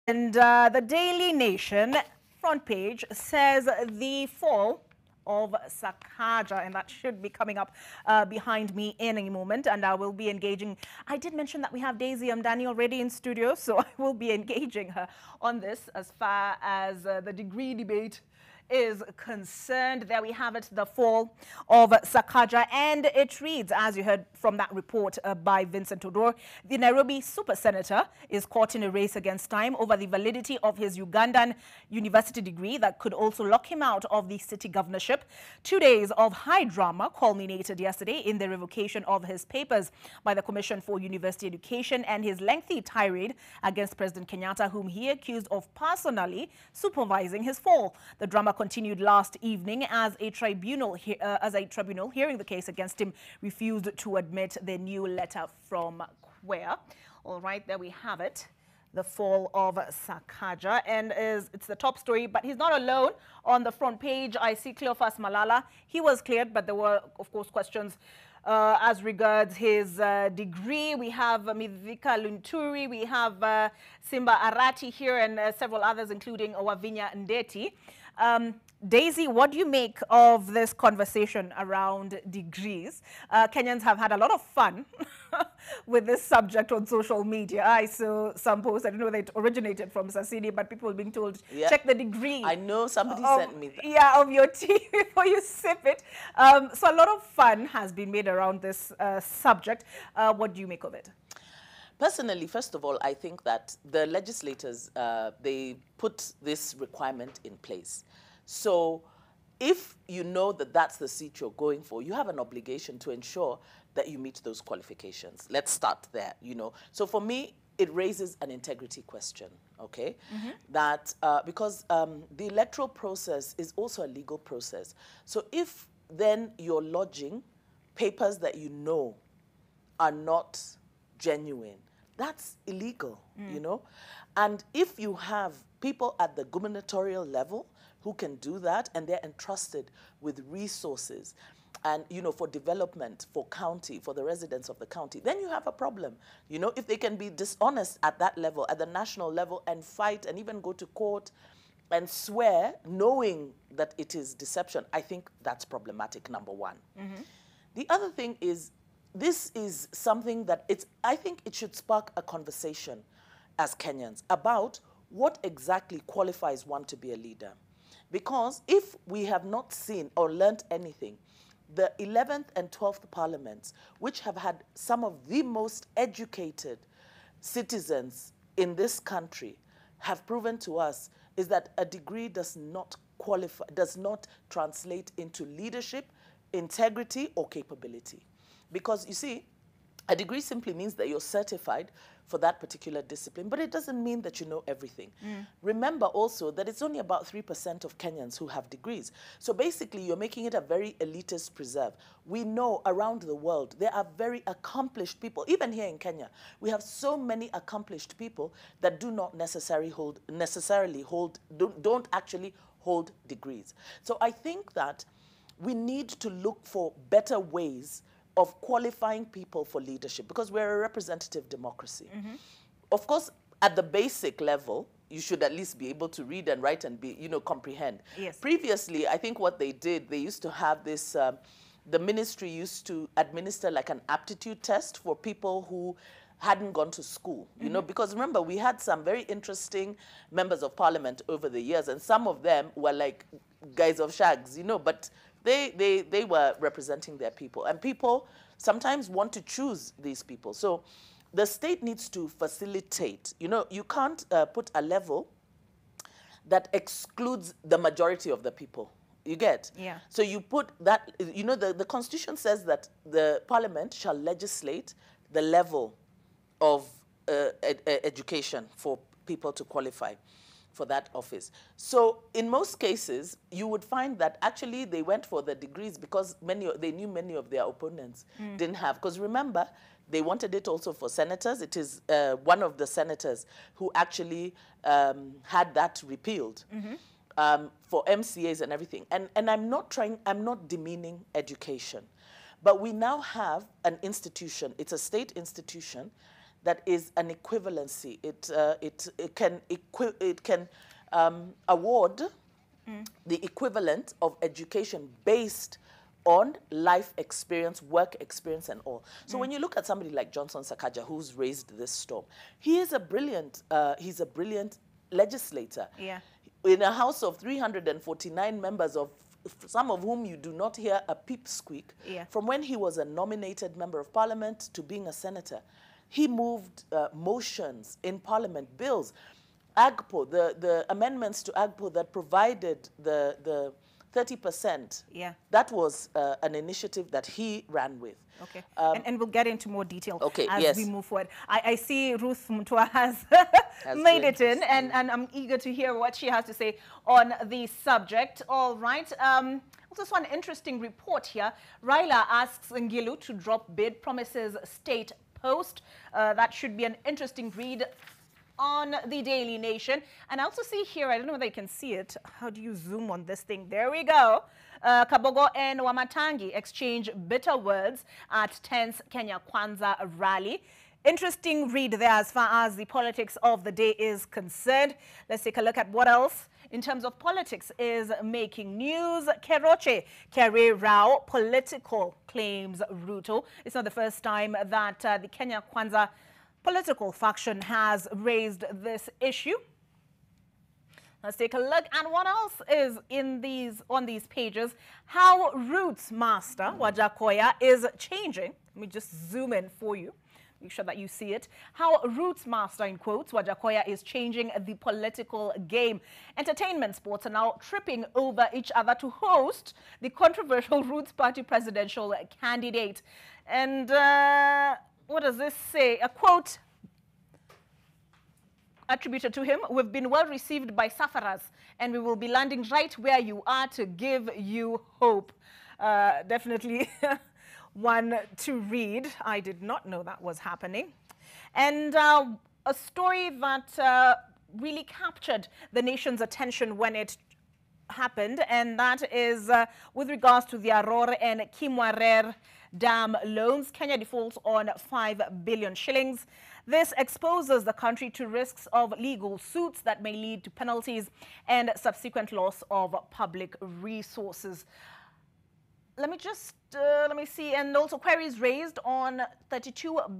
And the Daily Nation front page says the fall of Sakaja, and that should be coming up behind me in a moment, and I will be engaging. I did mention that we have Daisy Amdany already in studio, so I will be engaging her on this as far as the degree debate is concerned. There we have it, the fall of Sakaja, and it reads, as you heard from that report by Vincent Odor, the Nairobi super senator is caught in a race against time over the validity of his Ugandan university degree that could also lock him out of the city governorship. 2 days of high drama culminated yesterday in the revocation of his papers by the Commission for University Education and his lengthy tirade against President Kenyatta, whom he accused of personally supervising his fall. The drama continued last evening as a tribunal hearing the case against him refused to admit the new letter from Quer. All right, there we have it. The fall of Sakaja, and it's the top story, but he's not alone. On the front page, I see Cleophas Malala. He was cleared, but there were, of course, questions as regards his degree. We have Mithika Lunturi, we have Simba Arati here, and several others, including Wavinya Ndeti. Daisy, what do you make of this conversation around degrees? Kenyans have had a lot of fun with this subject on social media. I saw some posts, I don't know whether it originated from Sasini, but people being told, check the degree. I know somebody sent me that. Yeah, of your tea before you sip it. So a lot of fun has been made around this subject. What do you make of it? Personally, first of all, I think that the legislators, they put this requirement in place. So if you know that that's the seat you're going for, you have an obligation to ensure that you meet those qualifications. Let's start there, you know. So for me, it raises an integrity question, okay? That because the electoral process is also a legal process. So if then you're lodging papers that you know are not genuine, that's illegal, you know? And if you have people at the gubernatorial level who can do that, and they're entrusted with resources and, you know, for development, for county, for the residents of the county, then you have a problem. You know, if they can be dishonest at that level, at the national level, and fight and even go to court and swear, knowing that it is deception, I think that's problematic, number one. The other thing is, this is something that I think it should spark a conversation as Kenyans about what exactly qualifies one to be a leader. Because if we have not seen or learnt anything, the 11th and 12th parliaments, which have had some of the most educated citizens in this country, have proven to us is that a degree does not qualify, does not translate into leadership, integrity, or capability. Because you see, a degree simply means that you're certified for that particular discipline, but it doesn't mean that you know everything. Remember also that it's only about 3% of Kenyans who have degrees. So basically, you're making it a very elitist preserve. We know around the world, there are very accomplished people, even here in Kenya, we have so many accomplished people that do not don't actually hold degrees. So I think that we need to look for better ways of qualifying people for leadership, because we're a representative democracy. Of course, at the basic level, you should at least be able to read and write and be, you know, comprehend. Yes. Previously, I think what they did, they used to have this, the ministry used to administer like an aptitude test for people who hadn't gone to school, you know, because remember, we had some very interesting members of parliament over the years, and some of them were like guys of shags, you know, but they were representing their people, and people sometimes want to choose these people. So the state needs to facilitate. You know, you can't put a level that excludes the majority of the people. You get? Yeah. So you put that, you know, the Constitution says that the parliament shall legislate the level of education for people to qualify for that office. So in most cases, you would find that actually they went for the degrees because they knew many of their opponents didn't have. Because remember, they wanted it also for senators. It is one of the senators who actually had that repealed for MCAs and everything. And I'm not demeaning education. But we now have an institution, it's a state institution, that is an equivalency. It can award the equivalent of education based on life experience, work experience, and all. So when you look at somebody like Johnson Sakaja, who's raised this storm, he's a brilliant legislator. Yeah. In a house of 349 members, of some of whom you do not hear a peep squeak, Yeah. from when he was a nominated member of parliament to being a senator, he moved motions in parliament, bills. AGPO, the amendments to AGPO that provided the 30%, Yeah. that was an initiative that he ran with. Okay, and we'll get into more detail as yes. we move forward. I see Ruth Mutua has Has made been. it in, and I'm eager to hear what she has to say on the subject. All right. Also saw an interesting report here. Raila asks Ngilu to drop bid, promises state post. That should be an interesting read on the Daily Nation. And I also see here, I don't know whether you can see it. How do you zoom on this thing? There we go. Kabogo and Wamatangi exchange bitter words at 10th Kenya Kwanza rally. Interesting read there as far as the politics of the day is concerned. Let's take a look at what else in terms of politics is making news. Keroche, Kere Rao, political claims Ruto. It's not the first time that the Kenya Kwanza political faction has raised this issue. Let's take a look at what else is on these pages. How Roots Master Wajakoya is changing. Let me just zoom in for you. Make sure that you see it. How Roots Master, in quotes, Wajakoya is changing the political game. Entertainment sports are now tripping over each other to host the controversial Roots Party presidential candidate. And what does this say? A quote attributed to him: "We've been well received by Safaras, and we will be landing right where you are to give you hope." Definitely one to read. I did not know that was happening. And a story that really captured the nation's attention when it happened, and that is with regards to the Aror and Kimwarer Dam loans. Kenya defaults on 5 billion shillings. This exposes the country to risks of legal suits that may lead to penalties and subsequent loss of public resources. Let me see, and also queries raised on 32